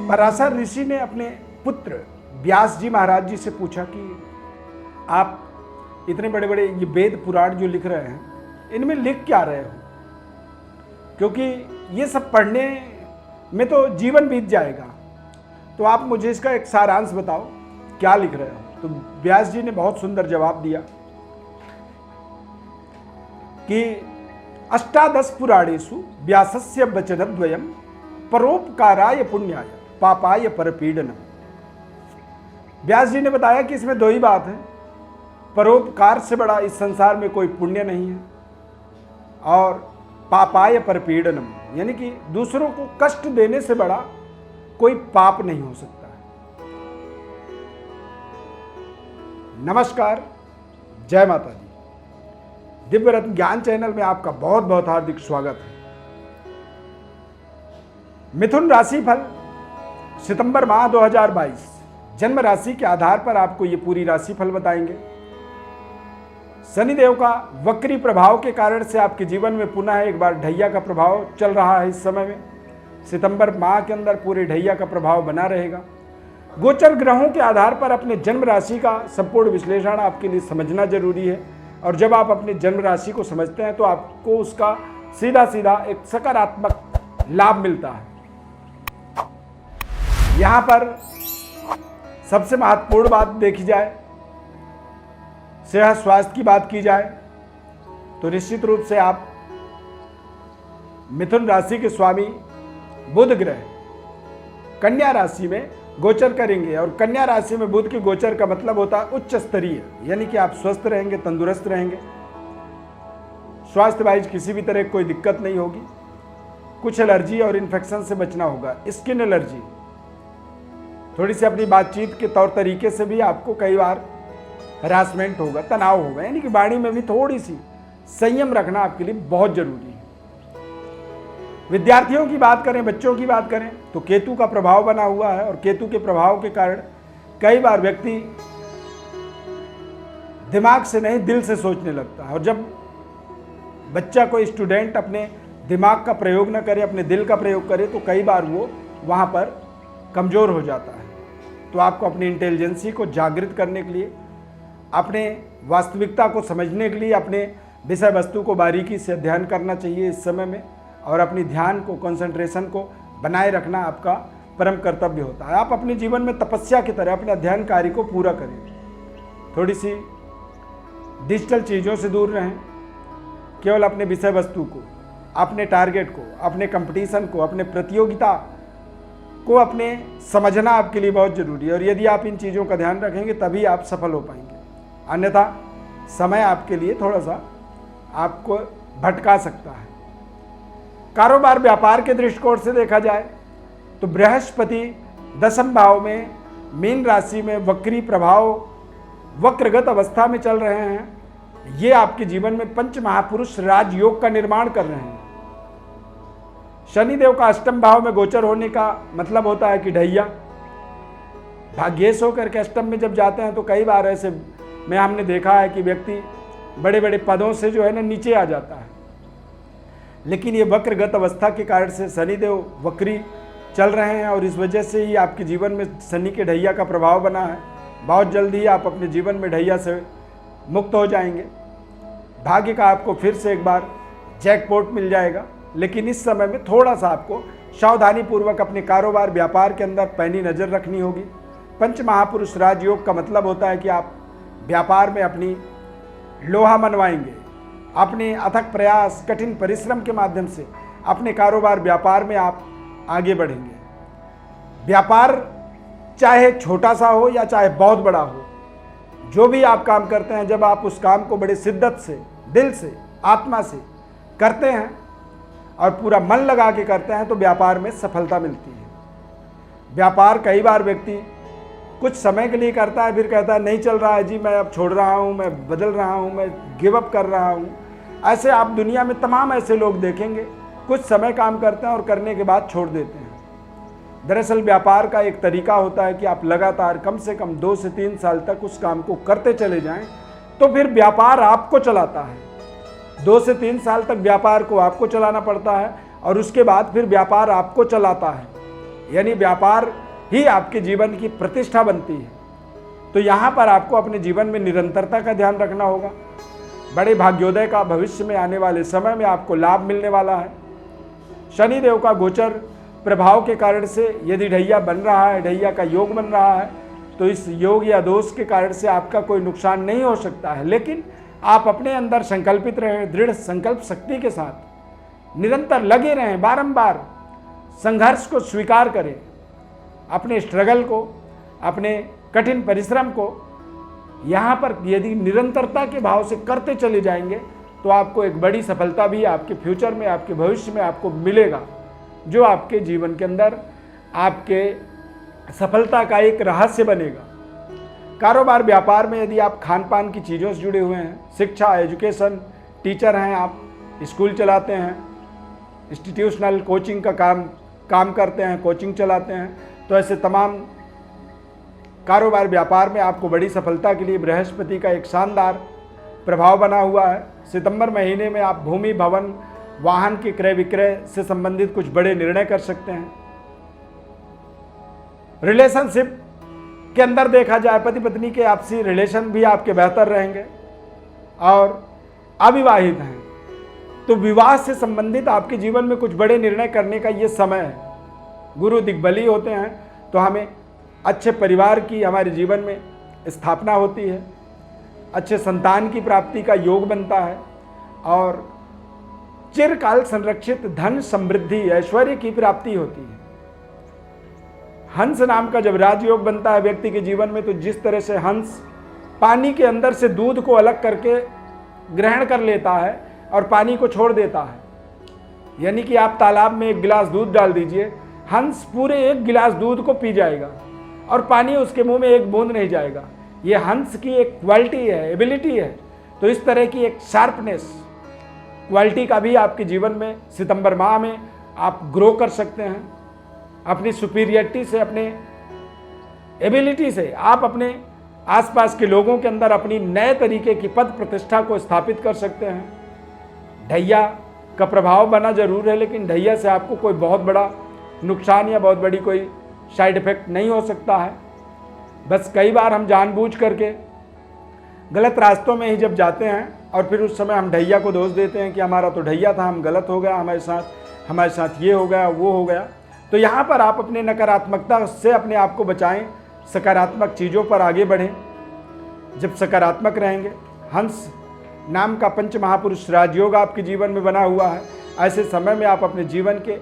पराशर ऋषि ने अपने पुत्र व्यास जी महाराज जी से पूछा कि आप इतने बड़े बड़े ये वेद पुराण जो लिख रहे हैं, इनमें लिख क्या रहे हो, क्योंकि ये सब पढ़ने में तो जीवन बीत जाएगा, तो आप मुझे इसका एक सारांश बताओ, क्या लिख रहे हो। तो व्यास जी ने बहुत सुंदर जवाब दिया कि अष्टादश पुराणेषु व्यासस्य वचनद्वयम् परोपकाराय पुण्याय पापाय परपीडनम। व्यास जी ने बताया कि इसमें दो ही बात है, परोपकार से बड़ा इस संसार में कोई पुण्य नहीं है, और पापाय परपीडनम, यानी कि दूसरों को कष्ट देने से बड़ा कोई पाप नहीं हो सकता है। नमस्कार, जय माता दी। दिव्य रत्न ज्ञान चैनल में आपका बहुत बहुत हार्दिक स्वागत है। मिथुन राशि फल सितंबर माह 2022 जन्म राशि के आधार पर आपको ये पूरी राशि फल बताएंगे। शनिदेव का वक्री प्रभाव के कारण से आपके जीवन में पुनः एक बार ढैया का प्रभाव चल रहा है। इस समय में सितंबर माह के अंदर पूरे ढैया का प्रभाव बना रहेगा। गोचर ग्रहों के आधार पर अपने जन्म राशि का संपूर्ण विश्लेषण आपके लिए समझना जरूरी है, और जब आप अपने जन्म राशि को समझते हैं तो आपको उसका सीधा सीधा एक सकारात्मक लाभ मिलता है। यहां पर सबसे महत्वपूर्ण बात देखी जाए, सेहत स्वास्थ्य की बात की जाए, तो निश्चित रूप से आप मिथुन राशि के स्वामी बुध ग्रह कन्या राशि में गोचर करेंगे, और कन्या राशि में बुध के गोचर का मतलब होता है उच्च स्तरीय, यानी कि आप स्वस्थ रहेंगे, तंदुरुस्त रहेंगे, स्वास्थ्य वाइज किसी भी तरह की कोई दिक्कत नहीं होगी। कुछ एलर्जी और इन्फेक्शन से बचना होगा, स्किन एलर्जी, थोड़ी सी अपनी बातचीत के तौर तरीके से भी आपको कई बार हरासमेंट होगा, तनाव होगा, यानी कि वाणी में भी थोड़ी सी संयम रखना आपके लिए बहुत जरूरी है। विद्यार्थियों की बात करें, बच्चों की बात करें, तो केतु का प्रभाव बना हुआ है, और केतु के प्रभाव के कारण कई बार व्यक्ति दिमाग से नहीं दिल से सोचने लगता है, और जब बच्चा कोई स्टूडेंट अपने दिमाग का प्रयोग न करे, अपने दिल का प्रयोग करे, तो कई बार वो वहाँ पर कमज़ोर हो जाता है। तो आपको अपनी इंटेलिजेंसी को जागृत करने के लिए, अपने वास्तविकता को समझने के लिए अपने विषय वस्तु को बारीकी से अध्ययन करना चाहिए इस समय में, और अपनी ध्यान को, कंसंट्रेशन को बनाए रखना आपका परम कर्तव्य होता है। आप अपने जीवन में तपस्या की तरह अपने अध्ययन कार्य को पूरा करें। थोड़ी सी डिजिटल चीज़ों से दूर रहें, केवल अपने विषय वस्तु को, अपने टारगेट को, अपने कंपटीशन को, अपने प्रतियोगिता को अपने समझना आपके लिए बहुत जरूरी है, और यदि आप इन चीज़ों का ध्यान रखेंगे तभी आप सफल हो पाएंगे। अन्यथा समय आपके लिए थोड़ा सा आपको भटका सकता है। कारोबार व्यापार के दृष्टिकोण से देखा जाए तो बृहस्पति दशम भाव में मीन राशि में वक्री प्रभाव, वक्रगत अवस्था में चल रहे हैं। ये आपके जीवन में पंच महापुरुष राजयोग का निर्माण कर रहे हैं। शनिदेव का अष्टम भाव में गोचर होने का मतलब होता है कि ढैया भाग्येश होकर के अष्टम में जब जाते हैं, तो कई बार ऐसे में हमने देखा है कि व्यक्ति बड़े बड़े पदों से जो है ना नीचे आ जाता है। लेकिन ये वक्रगत अवस्था के कारण से शनिदेव वक्री चल रहे हैं, और इस वजह से ही आपके जीवन में शनि के ढैया का प्रभाव बना है। बहुत जल्दी ही आप अपने जीवन में ढैया से मुक्त हो जाएंगे। भाग्य का आपको फिर से एक बार जैकपॉट मिल जाएगा, लेकिन इस समय में थोड़ा सा आपको सावधानी पूर्वक अपने कारोबार व्यापार के अंदर पैनी नज़र रखनी होगी। पंच महापुरुष राजयोग का मतलब होता है कि आप व्यापार में अपनी लोहा मनवाएंगे, अपने अथक प्रयास, कठिन परिश्रम के माध्यम से अपने कारोबार व्यापार में आप आगे बढ़ेंगे। व्यापार चाहे छोटा सा हो या चाहे बहुत बड़ा हो, जो भी आप काम करते हैं, जब आप उस काम को बड़े शिद्दत से, दिल से, आत्मा से करते हैं और पूरा मन लगा के करते हैं, तो व्यापार में सफलता मिलती है। व्यापार कई बार व्यक्ति कुछ समय के लिए करता है, फिर कहता है नहीं चल रहा है जी, मैं अब छोड़ रहा हूँ, मैं बदल रहा हूँ, मैं गिव अप कर रहा हूँ। ऐसे आप दुनिया में तमाम ऐसे लोग देखेंगे, कुछ समय काम करते हैं और करने के बाद छोड़ देते हैं। दरअसल व्यापार का एक तरीका होता है कि आप लगातार कम से कम 2 से 3 साल तक उस काम को करते चले जाएं, तो फिर व्यापार आपको चलाता है। 2 से 3 साल तक व्यापार को आपको चलाना पड़ता है, और उसके बाद फिर व्यापार आपको चलाता है। यानी व्यापार ही आपके जीवन की प्रतिष्ठा बनती है। तो यहाँ पर आपको अपने जीवन में निरंतरता का ध्यान रखना होगा। बड़े भाग्योदय का भविष्य में आने वाले समय में आपको लाभ मिलने वाला है। शनिदेव का गोचर प्रभाव के कारण से यदि ढैया बन रहा है, ढैया का योग बन रहा है, तो इस योग या दोष के कारण से आपका कोई नुकसान नहीं हो सकता है। लेकिन आप अपने अंदर संकल्पित रहें, दृढ़ संकल्प शक्ति के साथ निरंतर लगे रहें, बारंबार संघर्ष को स्वीकार करें, अपने स्ट्रगल को, अपने कठिन परिश्रम को यहाँ पर यदि निरंतरता के भाव से करते चले जाएंगे तो आपको एक बड़ी सफलता भी आपके फ्यूचर में, आपके भविष्य में आपको मिलेगा, जो आपके जीवन के अंदर आपके सफलता का एक रहस्य बनेगा। कारोबार व्यापार में यदि आप खान पान की चीज़ों से जुड़े हुए हैं, शिक्षा, एजुकेशन, टीचर हैं, आप स्कूल चलाते हैं, इंस्टीट्यूशनल कोचिंग का काम करते हैं, कोचिंग चलाते हैं, तो ऐसे तमाम कारोबार व्यापार में आपको बड़ी सफलता के लिए बृहस्पति का एक शानदार प्रभाव बना हुआ है। सितंबर महीने में आप भूमि, भवन, वाहन के क्रय विक्रय से संबंधित कुछ बड़े निर्णय कर सकते हैं। रिलेशनशिप के अंदर देखा जाए, पति पत्नी के आपसी रिलेशन भी आपके बेहतर रहेंगे। और अविवाहित हैं तो विवाह से संबंधित आपके जीवन में कुछ बड़े निर्णय करने का ये समय है। गुरु दिग्बली होते हैं तो हमें अच्छे परिवार की हमारे जीवन में स्थापना होती है, अच्छे संतान की प्राप्ति का योग बनता है और चिरकाल संरक्षित धन, समृद्धि, ऐश्वर्य की प्राप्ति होती है। हंस नाम का जब राजयोग बनता है व्यक्ति के जीवन में, तो जिस तरह से हंस पानी के अंदर से दूध को अलग करके ग्रहण कर लेता है और पानी को छोड़ देता है, यानी कि आप तालाब में एक गिलास दूध डाल दीजिए, हंस पूरे एक गिलास दूध को पी जाएगा और पानी उसके मुंह में एक बूंद नहीं जाएगा। ये हंस की एक क्वालिटी है, एबिलिटी है। तो इस तरह की एक शार्पनेस क्वालिटी का भी आपके जीवन में सितंबर माह में आप ग्रो कर सकते हैं। अपनी सुपीरियरिटी से, अपने एबिलिटी से आप अपने आसपास के लोगों के अंदर अपनी नए तरीके की पद प्रतिष्ठा को स्थापित कर सकते हैं। ढैया का प्रभाव बना जरूर है, लेकिन ढैया से आपको कोई बहुत बड़ा नुकसान या बहुत बड़ी कोई साइड इफेक्ट नहीं हो सकता है। बस कई बार हम जानबूझ करके गलत रास्तों में ही जब जाते हैं और फिर उस समय हम ढैया को दोष देते हैं कि हमारा तो ढैया था, हम गलत हो गया, हमारे साथ ये हो गया, वो हो गया। तो यहाँ पर आप अपने नकारात्मकता से अपने आप को बचाएं, सकारात्मक चीज़ों पर आगे बढ़ें। जब सकारात्मक रहेंगे, हंस नाम का पंच महापुरुष राजयोग आपके जीवन में बना हुआ है, ऐसे समय में आप अपने जीवन के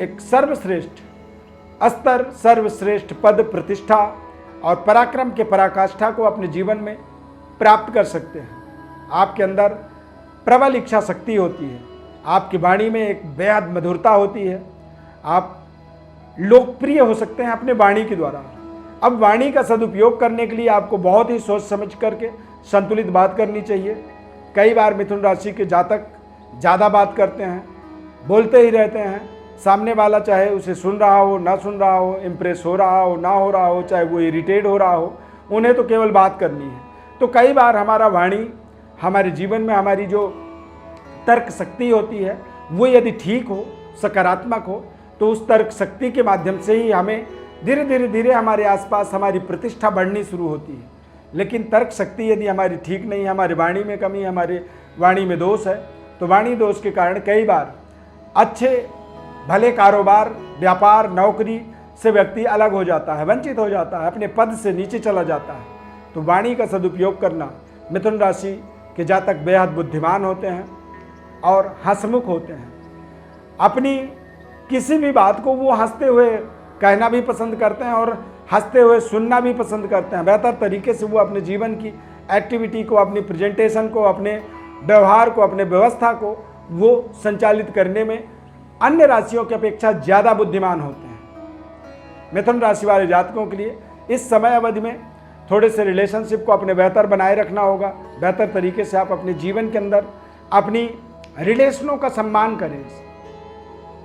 एक सर्वश्रेष्ठ स्तर, सर्वश्रेष्ठ पद, प्रतिष्ठा और पराक्रम के पराकाष्ठा को अपने जीवन में प्राप्त कर सकते हैं। आपके अंदर प्रबल इच्छा शक्ति होती है, आपकी वाणी में एक बेहद मधुरता होती है, आप लोकप्रिय हो सकते हैं अपने वाणी के द्वारा। अब वाणी का सदुपयोग करने के लिए आपको बहुत ही सोच समझ करके संतुलित बात करनी चाहिए। कई बार मिथुन राशि के जातक ज़्यादा बात करते हैं, बोलते ही रहते हैं, सामने वाला चाहे उसे सुन रहा हो, ना सुन रहा हो, इम्प्रेस हो रहा हो, ना हो रहा हो, चाहे वो इरिटेट हो रहा हो, उन्हें तो केवल बात करनी है। तो कई बार हमारा वाणी हमारे जीवन में हमारी जो तर्क शक्ति होती है वो यदि ठीक हो, सकारात्मक हो, तो उस तर्क शक्ति के माध्यम से ही हमें धीरे धीरे हमारे आसपास हमारी प्रतिष्ठा बढ़नी शुरू होती है। लेकिन तर्क शक्ति यदि हमारी ठीक नहीं है, हमारी वाणी में कमी है, हमारे वाणी में दोष है, तो वाणी दोष के कारण कई बार अच्छे भले कारोबार, व्यापार, नौकरी से व्यक्ति अलग हो जाता है, वंचित हो जाता है, अपने पद से नीचे चला जाता है। तो वाणी का सदुपयोग करना, मिथुन राशि के जातक बेहद बुद्धिमान होते हैं और हंसमुख होते हैं। अपनी किसी भी बात को वो हंसते हुए कहना भी पसंद करते हैं और हंसते हुए सुनना भी पसंद करते हैं। बेहतर तरीके से वो अपने जीवन की एक्टिविटी को, अपनी प्रेजेंटेशन को, अपने व्यवहार को, अपने व्यवस्था को वो संचालित करने में अन्य राशियों की अपेक्षा ज़्यादा बुद्धिमान होते हैं। मिथुन राशि वाले जातकों के लिए इस समय अवधि में थोड़े से रिलेशनशिप को अपने बेहतर बनाए रखना होगा। बेहतर तरीके से आप अपने जीवन के अंदर अपनी रिलेशनों का सम्मान करें।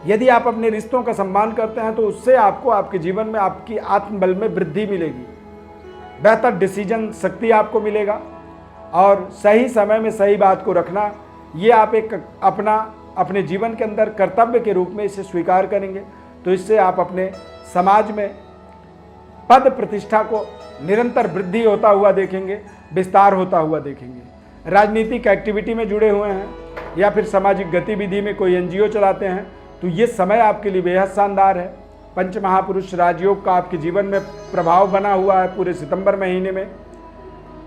यदि आप अपने रिश्तों का सम्मान करते हैं तो उससे आपको आपके जीवन में आपकी आत्मबल में वृद्धि मिलेगी, बेहतर डिसीजन शक्ति आपको मिलेगा और सही समय में सही बात को रखना, ये आप एक अपने जीवन के अंदर कर्तव्य के रूप में इसे स्वीकार करेंगे। तो इससे आप अपने समाज में पद प्रतिष्ठा को निरंतर वृद्धि होता हुआ देखेंगे, विस्तार होता हुआ देखेंगे। राजनीतिक एक्टिविटी में जुड़े हुए हैं या फिर सामाजिक गतिविधि में कोई एनजीओ चलाते हैं तो ये समय आपके लिए बेहद शानदार है। पंच महापुरुष राजयोग का आपके जीवन में प्रभाव बना हुआ है पूरे सितंबर महीने में।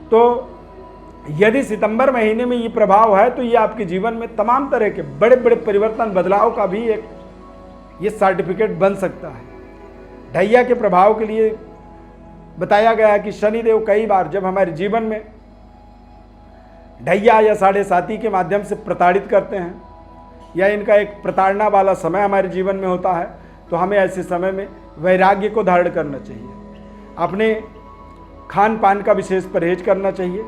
तो यदि सितंबर महीने में ये प्रभाव है तो ये आपके जीवन में तमाम तरह के बड़े बड़े परिवर्तन, बदलाव का भी एक ये सर्टिफिकेट बन सकता है। ढैया के प्रभाव के लिए बताया गया है कि शनिदेव कई बार जब हमारे जीवन में ढैया या साढ़े साती के माध्यम से प्रताड़ित करते हैं या इनका एक प्रताड़ना वाला समय हमारे जीवन में होता है तो हमें ऐसे समय में वैराग्य को धारण करना चाहिए। अपने खान पान का विशेष परहेज करना चाहिए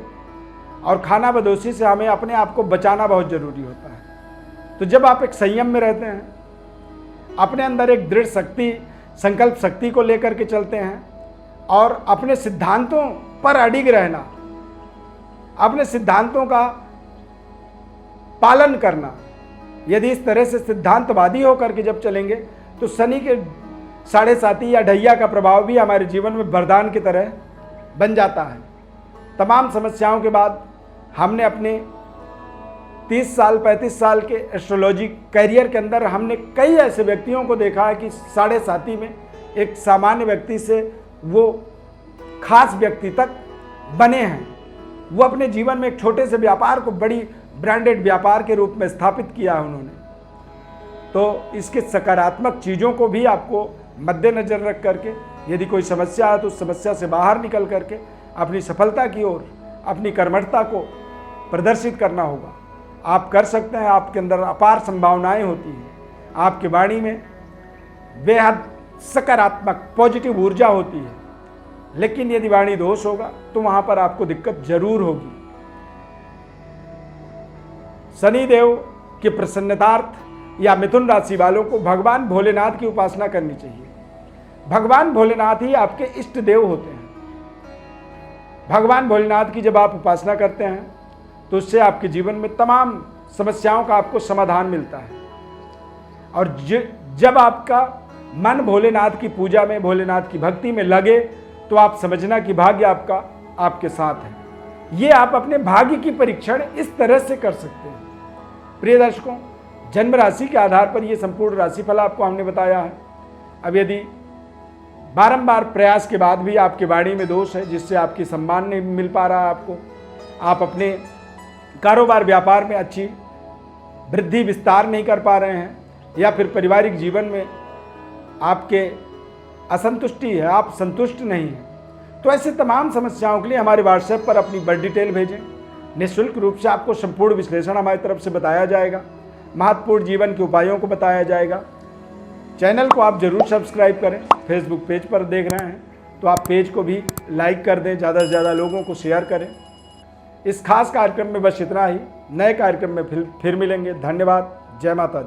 और खाना बदोशी से हमें अपने आप को बचाना बहुत ज़रूरी होता है। तो जब आप एक संयम में रहते हैं, अपने अंदर एक दृढ़ शक्ति, संकल्प शक्ति को लेकर के चलते हैं और अपने सिद्धांतों पर अडिग रहना, अपने सिद्धांतों का पालन करना, यदि इस तरह से सिद्धांतवादी होकर के जब चलेंगे तो शनि के साढ़े साती या ढैया का प्रभाव भी हमारे जीवन में वरदान की तरह बन जाता है। तमाम समस्याओं के बाद हमने अपने 30 साल 35 साल के एस्ट्रोलॉजी करियर के अंदर हमने कई ऐसे व्यक्तियों को देखा है कि साढ़े साती में एक सामान्य व्यक्ति से वो खास व्यक्ति तक बने हैं। वो अपने जीवन में एक छोटे से व्यापार को बड़ी ब्रांडेड व्यापार के रूप में स्थापित किया है उन्होंने। तो इसके सकारात्मक चीज़ों को भी आपको मद्देनज़र रख करके यदि कोई समस्या है तो उस समस्या से बाहर निकल करके अपनी सफलता की ओर अपनी कर्मठता को प्रदर्शित करना होगा। आप कर सकते हैं, आपके अंदर अपार संभावनाएं होती हैं, आपकी वाणी में बेहद सकारात्मक पॉजिटिव ऊर्जा होती है। लेकिन यदि वाणी दोष होगा तो वहां पर आपको दिक्कत जरूर होगी। शनिदेव के प्रसन्नतार्थ या मिथुन राशि वालों को भगवान भोलेनाथ की उपासना करनी चाहिए। भगवान भोलेनाथ ही आपके इष्ट देव होते हैं। भगवान भोलेनाथ की जब आप उपासना करते हैं तो उससे आपके जीवन में तमाम समस्याओं का आपको समाधान मिलता है। और जब आपका मन भोलेनाथ की पूजा में, भोलेनाथ की भक्ति में लगे तो आप समझना कि भाग्य आपका आपके साथ है। ये आप अपने भाग्य की परीक्षण इस तरह से कर सकते हैं। प्रिय दर्शकों, जन्म राशि के आधार पर यह संपूर्ण राशिफल आपको हमने बताया है। अब यदि बारंबार प्रयास के बाद भी आपके वाणी में दोष है जिससे आपकी सम्मान नहीं मिल पा रहा है आपको, आप अपने कारोबार व्यापार में अच्छी वृद्धि विस्तार नहीं कर पा रहे हैं या फिर पारिवारिक जीवन में आपके असंतुष्टि है, आप संतुष्ट नहीं हैं, तो ऐसे तमाम समस्याओं के लिए हमारे व्हाट्सएप पर अपनी बड़ी डिटेल भेजें। निःशुल्क रूप से आपको संपूर्ण विश्लेषण हमारी तरफ से बताया जाएगा, महत्वपूर्ण जीवन के उपायों को बताया जाएगा। चैनल को आप जरूर सब्सक्राइब करें। फेसबुक पेज पर देख रहे हैं तो आप पेज को भी लाइक कर दें, ज़्यादा से ज़्यादा लोगों को शेयर करें। इस खास कार्यक्रम में बस इतना ही। नए कार्यक्रम में फिर मिलेंगे। धन्यवाद। जय माता दी।